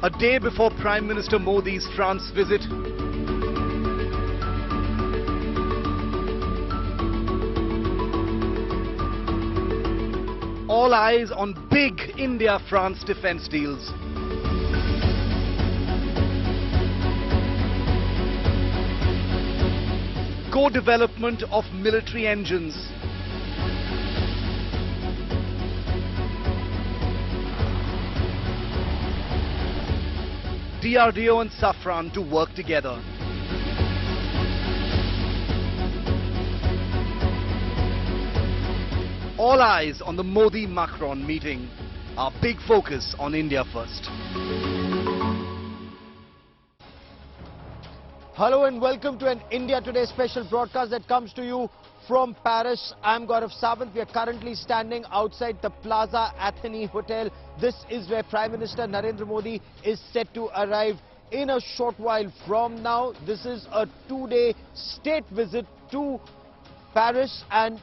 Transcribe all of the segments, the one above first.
A day before Prime Minister Modi's France visit, all eyes on big India-France defence deals. Co-development of military engines. DRDO and Safran to work together. All eyes on the Modi-Macron meeting. Our big focus on India first. Hello and welcome to an India Today special broadcast that comes to you from Paris. I'm Gaurav Sawant. We are currently standing outside the Plaza Athene Hotel. This is where Prime Minister Narendra Modi is set to arrive in a short while from now. This is a two-day state visit to Paris, and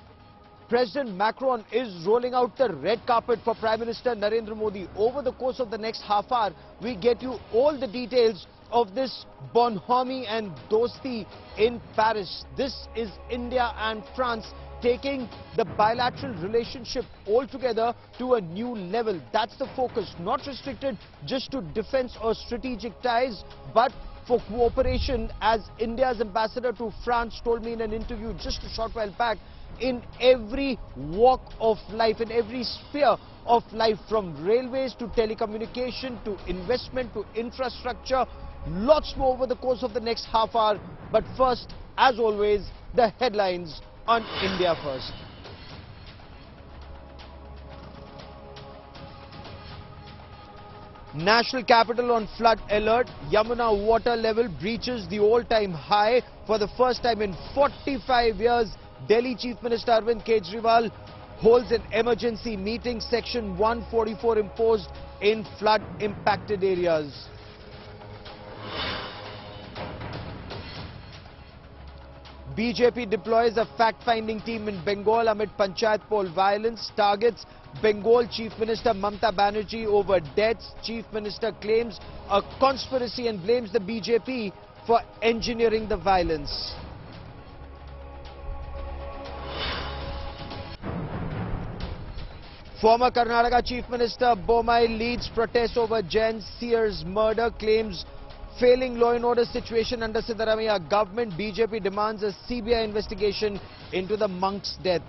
President Macron is rolling out the red carpet for Prime Minister Narendra Modi. Over the course of the next half hour, we get you all the details of this bonhomie and dosti in Paris. This is India and France taking the bilateral relationship altogether to a new level. That's the focus, not restricted just to defense or strategic ties, but for cooperation, as India's ambassador to France told me in an interview just a short while back, in every walk of life, in every sphere of life, from railways to telecommunication to investment to infrastructure. Lots more over the course of the next half hour. But first, as always, the headlines on India First. National capital on flood alert. Yamuna water level breaches the all-time high. For the first time in 45 years, Delhi Chief Minister Arvind Kejriwal holds an emergency meeting. Section 144 imposed in flood-impacted areas. BJP deploys a fact-finding team in Bengal amid Panchayat poll violence. Targets Bengal Chief Minister Mamata Banerjee over deaths. Chief Minister claims a conspiracy and blames the BJP for engineering the violence. Former Karnataka Chief Minister Bommai leads protests over Jen Sears murder, claims failing law and order situation under Siddaramaiah government. BJP demands a CBI investigation into the monk's death.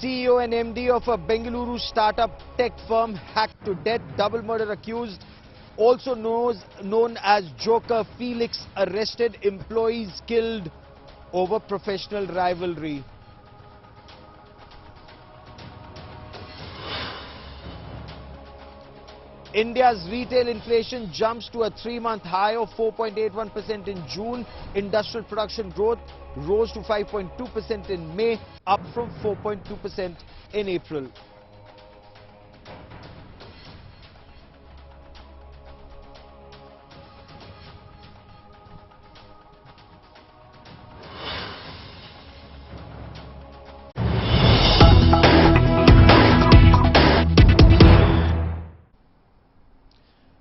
CEO and MD of a Bengaluru startup tech firm hacked to death. Double murder accused, also known as Joker Felix, arrested. Employees killed over professional rivalry. India's retail inflation jumps to a 3-month high of 4.81% in June. Industrial production growth rose to 5.2% in May, up from 4.2% in April.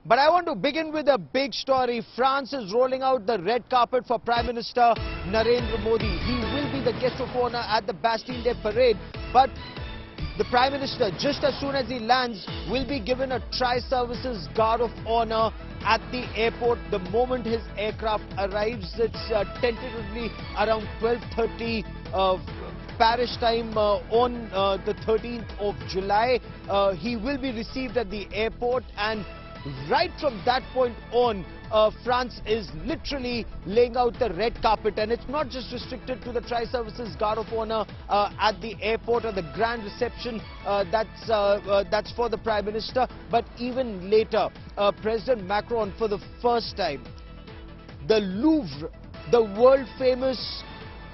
But I want to begin with a big story. France is rolling out the red carpet for Prime Minister Narendra Modi. He will be the guest of honor at the Bastille Day Parade. But the Prime Minister, just as soon as he lands, will be given a tri-services guard of honor at the airport the moment his aircraft arrives. It's tentatively around 12:30 Paris time on the 13th of July. He will be received at the airport, and right from that point on, France is literally laying out the red carpet, and it's not just restricted to the Tri-Services Guard of Honor at the airport or the grand reception that's for the Prime Minister, but even later, President Macron, for the first time, the Louvre, the world-famous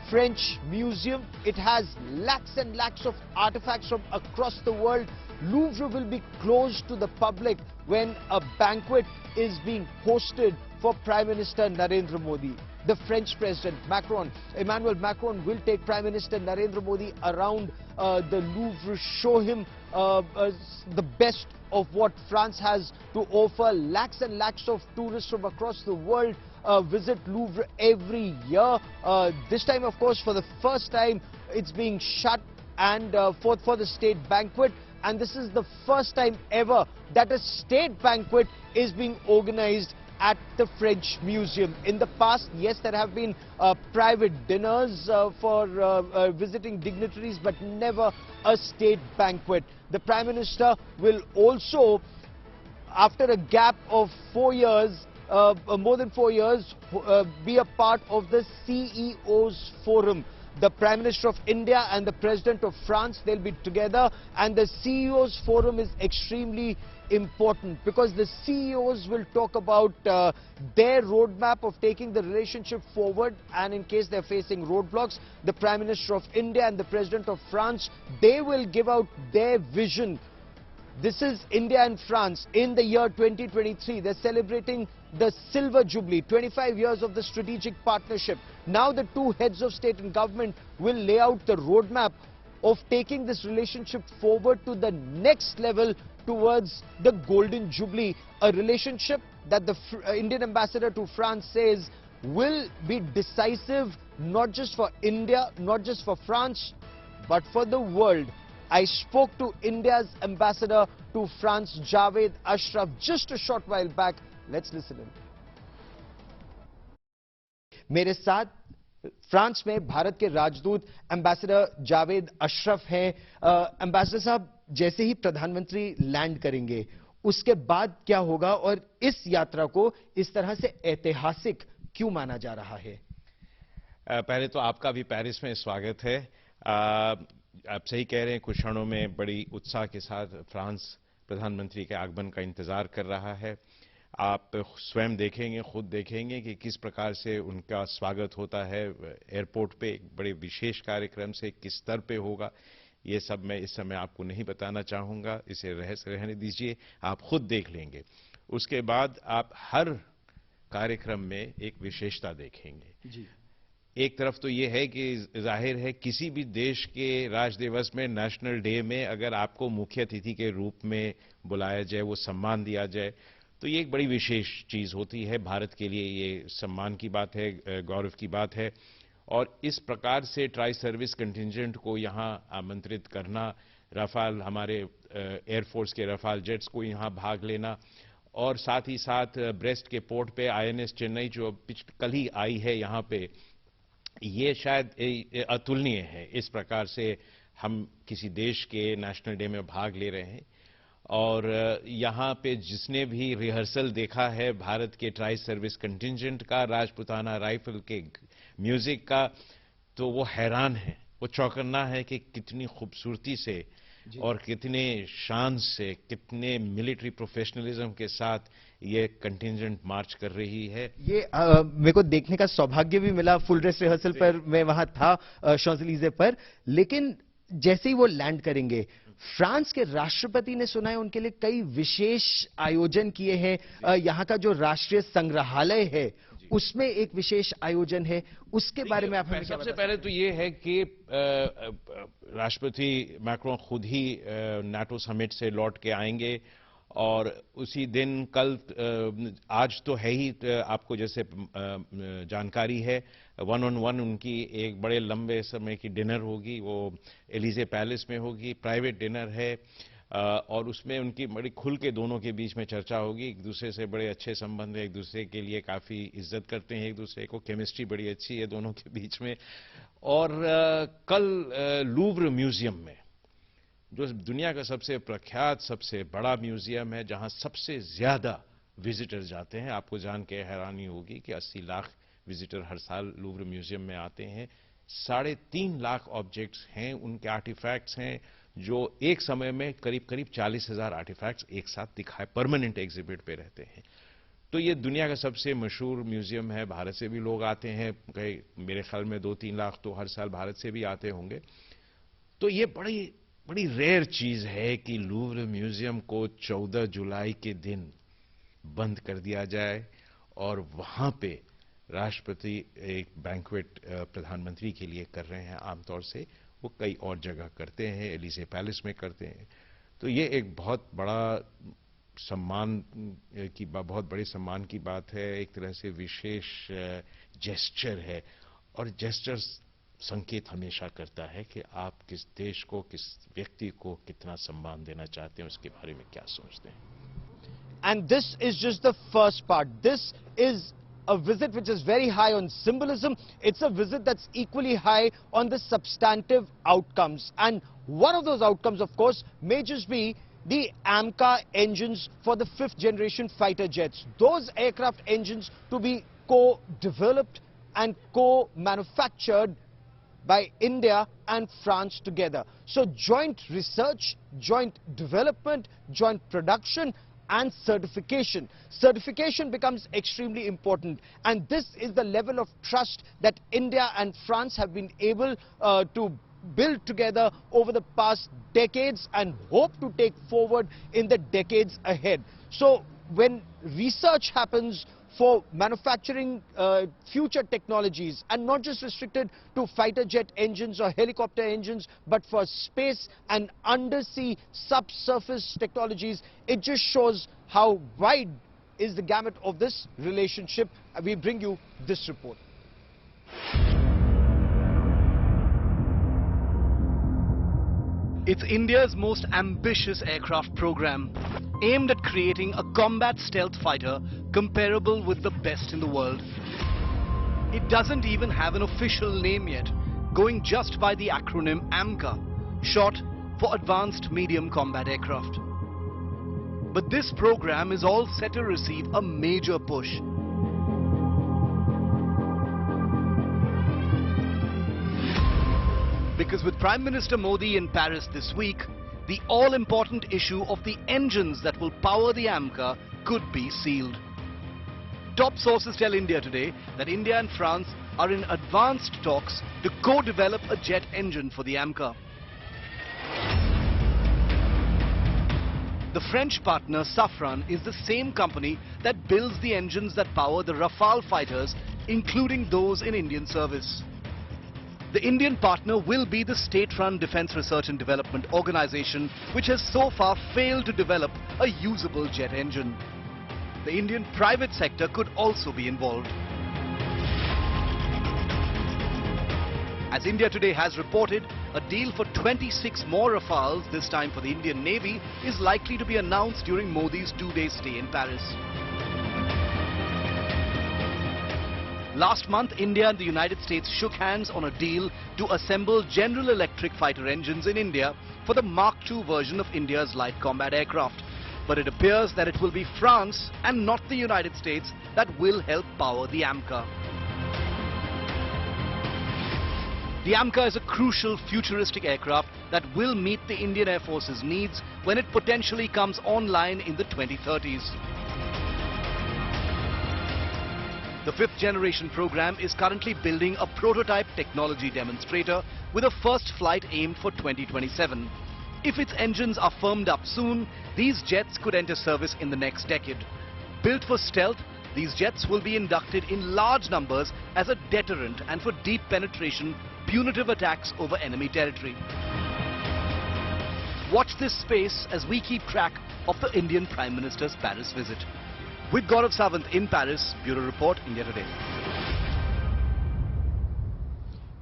French museum, it has lakhs and lakhs of artifacts from across the world. Louvre will be closed to the public when a banquet is being hosted for Prime Minister Narendra Modi. The French President Emmanuel Macron will take Prime Minister Narendra Modi around the Louvre, show him the best of what France has to offer. Lakhs and lakhs of tourists from across the world visit Louvre every year. This time, of course, for the first time, it's being shut and for the state banquet. And this is the first time ever that a state banquet is being organized at the French Museum. In the past, yes, there have been private dinners for visiting dignitaries, but never a state banquet. The Prime Minister will also, after a gap of 4 years, more than 4 years, be a part of the CEO's Forum. The Prime Minister of India and the President of France, they'll be together, and the CEO's Forum is extremely important because the CEOs will talk about their roadmap of taking the relationship forward, and in case they're facing roadblocks, the Prime Minister of India and the President of France, they will give out their vision. This is India and France in the year 2023. They're celebrating the Silver Jubilee, 25 years of the strategic partnership. Now the two heads of state and government will lay out the roadmap of taking this relationship forward to the next level towards the Golden Jubilee, a relationship that the Indian ambassador to France says will be decisive not just for India, not just for France, but for the world. I spoke to India's ambassador to France, Javed Ashraf, just a short while back. Let's listen in. मेरे साथ France में भारत के राजदूत ambassador Javed Ashraf हैं। Ambassador साहब, जैसे ही प्रधानमंत्री land करेंगे उसके बाद क्या होगा और इस यात्रा को इस तरह से ऐतिहासिक क्यों माना जा रहा है? पहले तो आपका भी पेरिस में स्वागत है। आप सही कह रहे हैं, कुछ क्षणों में बड़ी उत्साह के साथ फ्रांस प्रधानमंत्री के आगमन का इंतजार कर रहा है। आप स्वयं देखेंगे, खुद देखेंगे कि किस प्रकार से उनका स्वागत होता है एयरपोर्ट पे, एक बड़े विशेष कार्यक्रम से, किस स्तर पे होगा, ये सब मैं इस समय आपको नहीं बताना चाहूँगा, इसे रहस्य रहने दीजिए, आप खुद देख लेंगे। उसके बाद आप हर कार्यक्रम में एक विशेषता देखेंगे जी। एक तरफ तो ये है कि जाहिर है किसी भी देश के राज दिवस में, नेशनल डे में, अगर आपको मुख्य अतिथि के रूप में बुलाया जाए, वो सम्मान दिया जाए, तो ये एक बड़ी विशेष चीज होती है। भारत के लिए ये सम्मान की बात है, गौरव की बात है। और इस प्रकार से ट्राई सर्विस कंटिंजेंट को यहाँ आमंत्रित करना, राफाल, हमारे एयरफोर्स के राफाल जेट्स को यहाँ भाग लेना, और साथ ही साथ ब्रेस्ट के पोर्ट पे INS चेन्नई जो कल ही आई है यहाँ पे, ये शायद अतुलनीय है। इस प्रकार से हम किसी देश के नेशनल डे में भाग ले रहे हैं। और यहाँ पे जिसने भी रिहर्सल देखा है भारत के ट्राई सर्विस कंटिंजेंट का, राजपुताना राइफल के म्यूजिक का, तो वो हैरान है, वो चौकन्ना है कि कितनी खूबसूरती से और कितने शान से, कितने मिलिट्री प्रोफेशनलिज्म के साथ ये कंटिंजेंट मार्च कर रही है। ये मेरे को देखने का सौभाग्य भी मिला, फुल ड्रेस रिहर्सल पर मैं वहां था शॉज़ेलीज़े पर। लेकिन जैसे ही वो लैंड करेंगे, फ्रांस के राष्ट्रपति ने सुना है उनके लिए कई विशेष आयोजन किए हैं। यहाँ का जो राष्ट्रीय संग्रहालय है उसमें एक विशेष आयोजन है, उसके बारे में आप हमें क्या? सबसे पहले तो ये है कि राष्ट्रपति मैक्रोन खुद ही नाटो समिट से लौट के आएंगे, और उसी दिन कल, आज तो है ही, आपको जैसे जानकारी है, 1-on-1 उनकी एक बड़े लंबे समय की डिनर होगी, वो एलिजे पैलेस में होगी, प्राइवेट डिनर है, और उसमें उनकी बड़ी खुल के दोनों के बीच में चर्चा होगी। एक दूसरे से बड़े अच्छे संबंध है, एक दूसरे के लिए काफी इज्जत करते हैं एक दूसरे को, केमिस्ट्री बड़ी अच्छी है दोनों के बीच में। और कल लूव्र म्यूजियम में, जो दुनिया का सबसे प्रख्यात, सबसे बड़ा म्यूजियम है, जहां सबसे ज्यादा विजिटर जाते हैं, आपको जान के हैरानी होगी कि 80 लाख विजिटर हर साल लूव्र म्यूजियम में आते हैं। 3.5 लाख ऑब्जेक्ट्स हैं, उनके आर्टिफैक्ट्स हैं, जो एक समय में करीब 40,000 आर्टिफैक्ट्स एक साथ दिखाए, परमानेंट एग्जिबिट पे रहते हैं। तो ये दुनिया का सबसे मशहूर म्यूजियम है। भारत से भी लोग आते हैं, मेरे ख्याल में 2-3 लाख तो हर साल भारत से भी आते होंगे। तो ये बड़ी रेयर चीज है कि लूव्र म्यूजियम को 14 जुलाई के दिन बंद कर दिया जाए और वहां पे राष्ट्रपति एक बैंक्वेट प्रधानमंत्री के लिए कर रहे हैं। आमतौर से वो कई और जगह करते हैं, एलिसे पैलेस में करते हैं। तो ये एक बहुत बड़े सम्मान की बात है, एक तरह से विशेष जेस्चर है। और जेस्चर संकेत हमेशा करता है कि आप किस देश को, किस व्यक्ति को कितना सम्मान देना चाहते हैं, उसके बारे में क्या सोचते हैं। And this is just the first part. This is a visit which is very high on symbolism. It's a visit that's equally high on the substantive outcomes. And one of those outcomes, of course, may just be the AMCA engines for the 5th generation fighter jets. Those aircraft engines to be co-developed and co-manufactured by India and France together. So joint research, joint development, joint production and certification. Certification becomes extremely important, and this is the level of trust that India and France have been able to build together over the past decades and hope to take forward in the decades ahead. So when research happens for manufacturing future technologies, and not just restricted to fighter jet engines or helicopter engines, but for space and undersea subsurface technologies, it just shows how wide is the gamut of this relationship. We bring you this report. It's India's most ambitious aircraft program, aimed at creating a combat stealth fighter comparable with the best in the world. It doesn't even have an official name yet, going just by the acronym AMCA, short for Advanced Medium Combat Aircraft. But this program is all set to receive a major push. Because with Prime Minister Modi in Paris this week, the all-important issue of the engines that will power the AMCA could be sealed. Top sources tell India Today that India and France are in advanced talks to co-develop a jet engine for the AMCA. The French partner Safran is the same company that builds the engines that power the Rafale fighters, including those in Indian service. The Indian partner will be the state-run Defence Research and Development Organization, which has so far failed to develop a usable jet engine. The Indian private sector could also be involved. As India Today has reported, a deal for 26 more Rafales, this time for the Indian Navy, is likely to be announced during Modi's two-day stay in Paris. Last month, India and the United States shook hands on a deal to assemble General Electric fighter engines in India for the Mark II version of India's light combat aircraft. But it appears that it will be France and not the United States that will help power the AMCA. The AMCA is a crucial futuristic aircraft that will meet the Indian Air Force's needs when it potentially comes online in the 2030s. The 5th generation program is currently building a prototype technology demonstrator with a first flight aimed for 2027. If its engines are firmed up soon, these jets could enter service in the next decade. Built for stealth, these jets will be inducted in large numbers as a deterrent and for deep penetration, punitive attacks over enemy territory. Watch this space as we keep track of the Indian Prime Minister's Paris visit. With Gaurav Sawant in Paris, Bureau Report, India Today.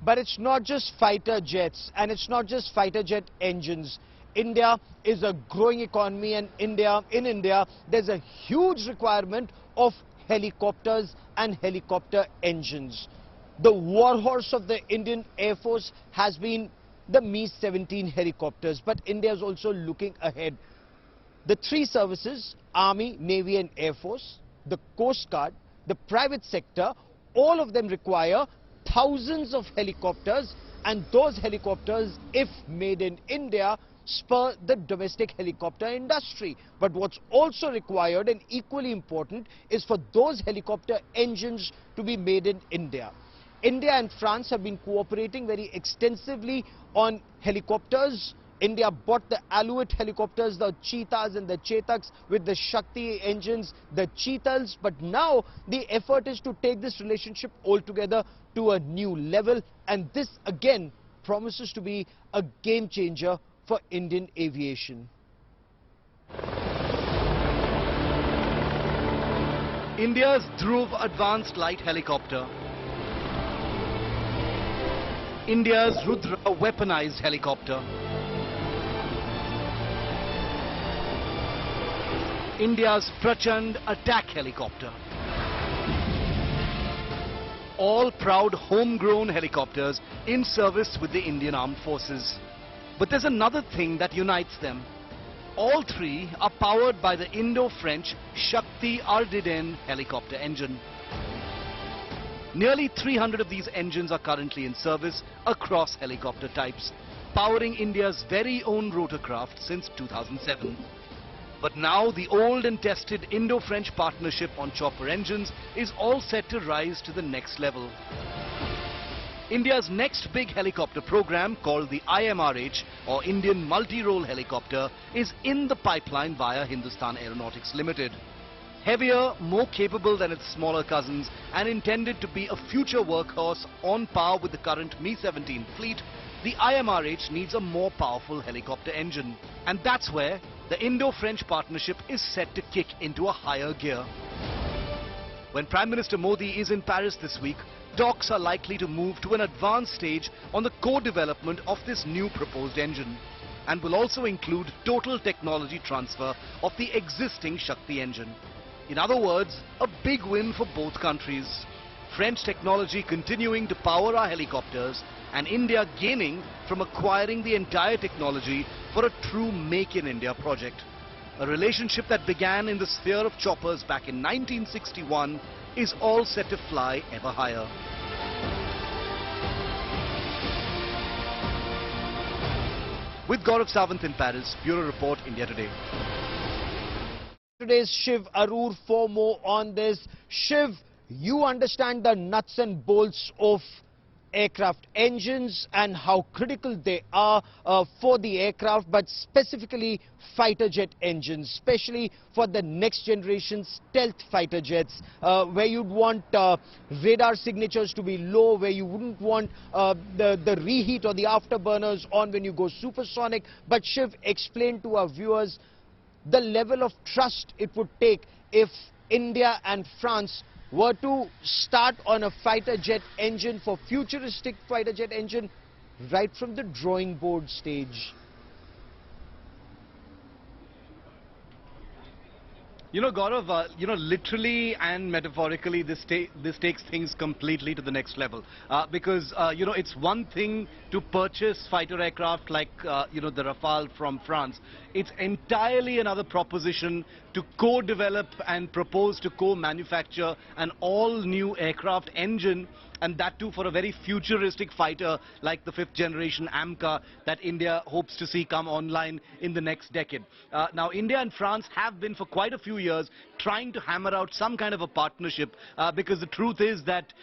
But it's not just fighter jets and it's not just fighter jet engines. India is a growing economy, and in India there's a huge requirement of helicopters and helicopter engines. The warhorse of the Indian Air Force has been the Mi-17 helicopters, but India is also looking ahead. The three services, Army, Navy and Air Force, the Coast Guard, the private sector, all of them require thousands of helicopters, and those helicopters, if made in India, spur the domestic helicopter industry. But what's also required and equally important is for those helicopter engines to be made in India. India and France have been cooperating very extensively on helicopters India bought the Alouette helicopters, the Cheetahs and the Chetaks with the Shakti engines, the Cheetals. But now the effort is to take this relationship altogether to a new level. And this again promises to be a game changer for Indian aviation. India's Dhruv Advanced Light Helicopter, India's Rudra Weaponized Helicopter, India's Prachand Attack Helicopter. All proud homegrown helicopters in service with the Indian Armed Forces. But there's another thing that unites them. All three are powered by the Indo-French Shakti Ardiden helicopter engine. Nearly 300 of these engines are currently in service across helicopter types, powering India's very own rotorcraft since 2007. But now the old and tested Indo-French partnership on chopper engines is all set to rise to the next level. India's next big helicopter program, called the IMRH or Indian Multi-Role Helicopter, is in the pipeline via Hindustan Aeronautics Limited. Heavier, more capable than its smaller cousins, and intended to be a future workhorse on par with the current Mi-17 fleet, the IMRH needs a more powerful helicopter engine. And that's where the Indo-French partnership is set to kick into a higher gear. When Prime Minister Modi is in Paris this week, talks are likely to move to an advanced stage on the co-development of this new proposed engine, and will also include total technology transfer of the existing Shakti engine. In other words, a big win for both countries. French technology continuing to power our helicopters, and India gaining from acquiring the entire technology for a true Make in India project. A relationship that began in the sphere of choppers back in 1961 is all set to fly ever higher. With Gaurav Sawant in Paris, Bureau Report, India Today. Today's Shiv Arur for more on this. Shiv, you understand the nuts and bolts of aircraft engines and how critical they are for the aircraft, but specifically fighter jet engines, especially for the next generation stealth fighter jets, where you'd want radar signatures to be low, where you wouldn't want the reheat or the afterburners on when you go supersonic. But Shiv, explain to our viewers the level of trust it would take if India and France were to start on a fighter jet engine, for futuristic fighter jet engine, right from the drawing board stage. You know, Gaurav, literally and metaphorically, this takes things completely to the next level. Because, it's one thing to purchase fighter aircraft like, the Rafale from France. It's entirely another proposition to co-develop and propose to co-manufacture an all-new aircraft engine, and that too for a very futuristic fighter like the 5th generation AMCA that India hopes to see come online in the next decade. Now, India and France have been for quite a few years trying to hammer out some kind of a partnership, because the truth is that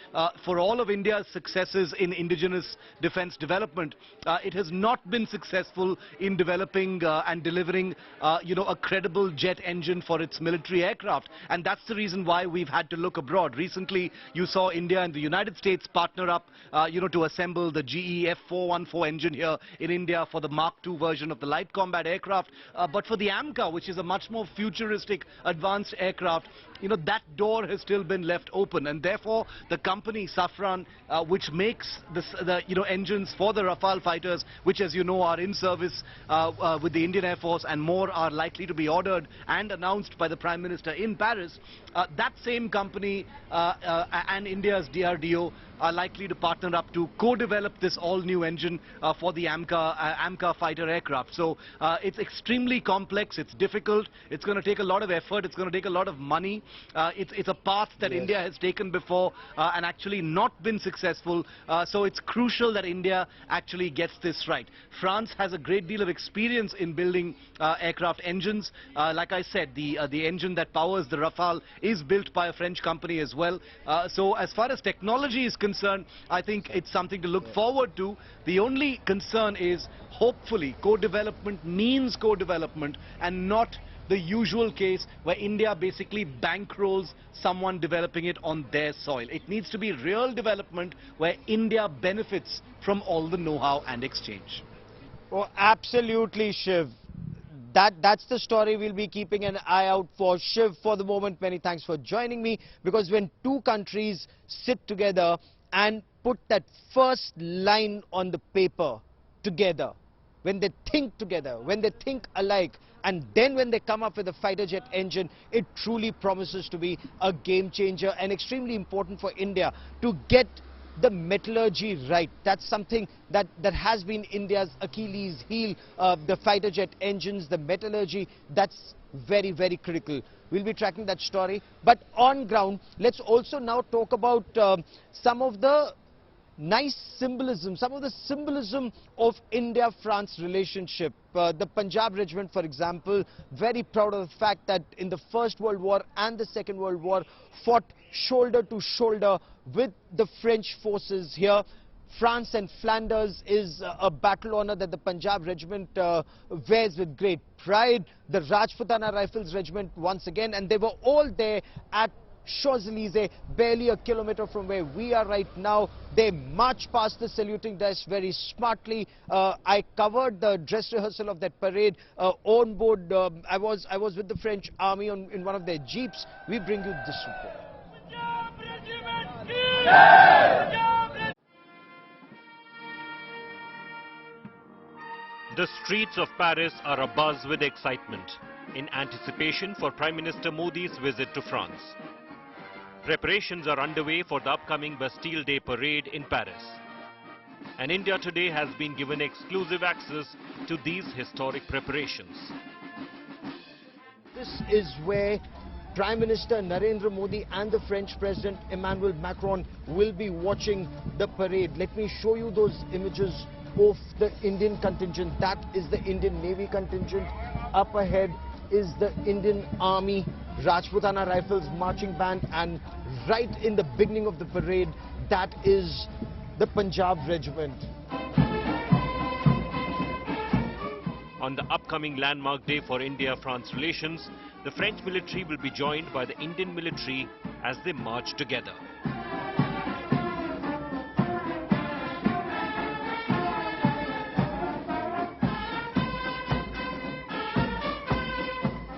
for all of India's successes in indigenous defense development, it has not been successful in developing and delivering a credible jet engine for its military aircraft. And that's the reason why we've had to look abroad. Recently, you saw India and the United States partner up, to assemble the GE F414 engine here in India for the Mark II version of the light combat aircraft. But for the AMCA, which is a much more futuristic, advanced aircraft, that door has still been left open, and therefore the company Safran, which makes the engines for the Rafale fighters, which, as you know, are in service with the Indian Air Force, and more are likely to be ordered and announced by the Prime Minister in Paris, that same company and India's DRDO are likely to partner up to co-develop this all-new engine for the AMCA fighter aircraft. So it's extremely complex, it's difficult, it's going to take a lot of effort, it's going to take a lot of money, It's a path that India has taken before and actually not been successful. So it's crucial that India actually gets this right. France has a great deal of experience in building aircraft engines. Like I said, the engine that powers the Rafale is built by a French company as well. So as far as technology is concerned, I think it's something to look forward to. The only concern is hopefully co-development means co-development and not the usual case where India basically bankrolls someone developing it on their soil. It needs to be real development where India benefits from all the know-how and exchange. Oh, absolutely, Shiv. That's the story we'll be keeping an eye out for. Shiv, for the moment, many thanks for joining me, because when two countries sit together and put that first line on the paper together, when they think together, when they think alike, and then when they come up with a fighter jet engine, it truly promises to be a game changer and extremely important for India to get the metallurgy right. That's something that has been India's Achilles heel, the fighter jet engines, the metallurgy. That's very, very critical. We'll be tracking that story. But on ground, let's also now talk about some of the nice symbolism, some of the symbolism of India-France relationship. The Punjab Regiment, for example, very proud of the fact that in the First World War and the Second World War fought shoulder to shoulder with the French forces here. France and Flanders is a battle honor that the Punjab Regiment wears with great pride. The Rajputana Rifles Regiment once again, and they were all there at Champs-Élysées, barely a kilometer from where we are right now. They march past the saluting desk very smartly. I covered the dress rehearsal of that parade on board. I was with the French army in one of their jeeps. We bring you this report. The streets of Paris are abuzz with excitement in anticipation for Prime Minister Modi's visit to France. Preparations are underway for the upcoming Bastille Day Parade in Paris. And India today has been given exclusive access to these historic preparations. This is where Prime Minister Narendra Modi and the French President Emmanuel Macron will be watching the parade. Let me show you those images of the Indian contingent. That is the Indian Navy contingent. Up ahead is the Indian Army Rajputana Rifles marching band, and right in the beginning of the parade, that is the Punjab Regiment. On the upcoming landmark day for India-France relations, the French military will be joined by the Indian military as they march together.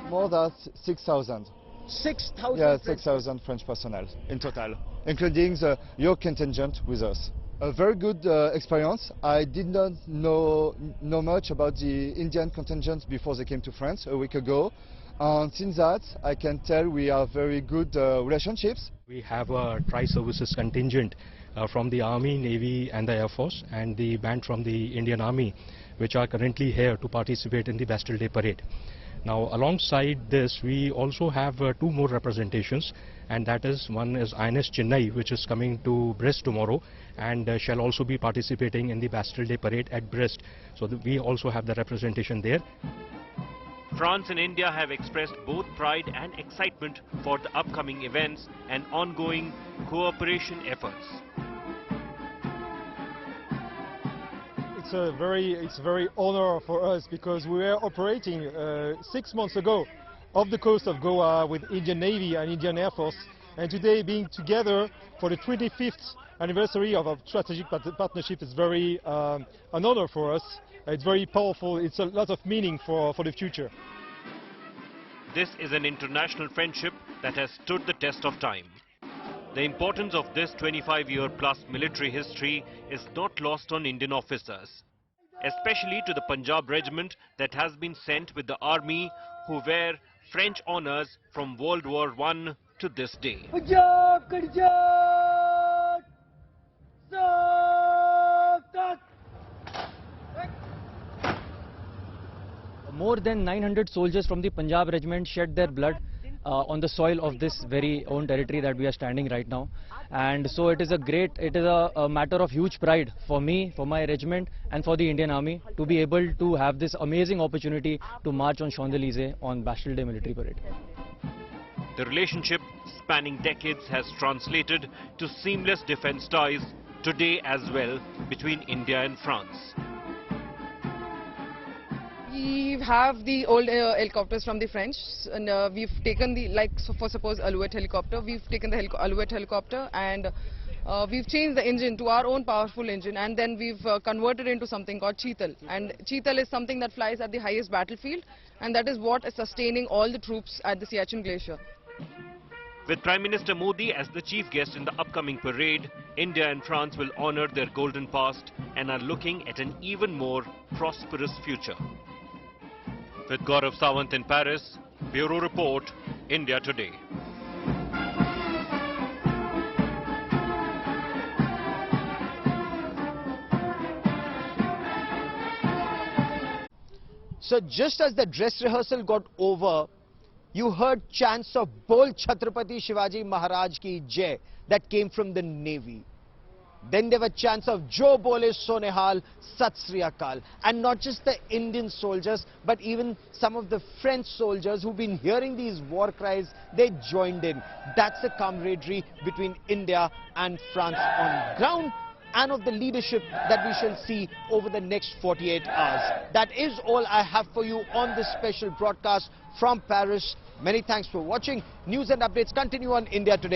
More than 6,000. 6,000? Yeah, 6,000 French personnel in total, including the your contingent with us. A very good experience. I did not know much about the Indian contingent before they came to France a week ago. And since that, I can tell we have very good relationships. We have a tri-services contingent from the Army, Navy and the Air Force, and the band from the Indian Army, which are currently here to participate in the Bastille Day Parade. Now, alongside this, we also have two more representations, and that is, one is INS Chennai, which is coming to Brest tomorrow, and shall also be participating in the Bastille Day Parade at Brest. So we also have the representation there. France and India have expressed both pride and excitement for the upcoming events and ongoing cooperation efforts. It's very honor for us, because we were operating 6 months ago off the coast of Goa with Indian Navy and Indian Air Force, and today being together for the 25th anniversary of our strategic partnership is very an honor for us. It's very powerful. It's a lot of meaning for the future. This is an international friendship that has stood the test of time. The importance of this 25-year-plus military history is not lost on Indian officers, especially to the Punjab Regiment that has been sent with the army, who wear French honours from World War I to this day. More than 900 soldiers from the Punjab Regiment shed their blood on the soil of this very own territory that we are standing right now. And so it is a matter of huge pride for me, for my regiment and for the Indian Army to be able to have this amazing opportunity to march on Champs-Élysées on Bastille Day Military Parade. The relationship spanning decades has translated to seamless defense ties today as well between India and France. We have the old helicopters from the French, and we've taken the, for suppose Alouette helicopter, we've taken the Alouette helicopter, and we've changed the engine to our own powerful engine, and then we've converted into something called Cheetal. And Cheetal is something that flies at the highest battlefield, and that is what is sustaining all the troops at the Siachen Glacier. With Prime Minister Modi as the chief guest in the upcoming parade, India and France will honor their golden past and are looking at an even more prosperous future. With Gaurav Sawant in Paris, Bureau Report, India Today. So just as the dress rehearsal got over, you heard chants of Bol Chhatrapati Shivaji Maharaj Ki Jai that came from the Navy. Then there were chants of Jo Bole Sonehal, Sat Sri Akal. And not just the Indian soldiers, but even some of the French soldiers who've been hearing these war cries, they joined in. That's the camaraderie between India and France on ground, and of the leadership that we shall see over the next 48 hours. That is all I have for you on this special broadcast from Paris. Many thanks for watching. News and updates continue on India Today.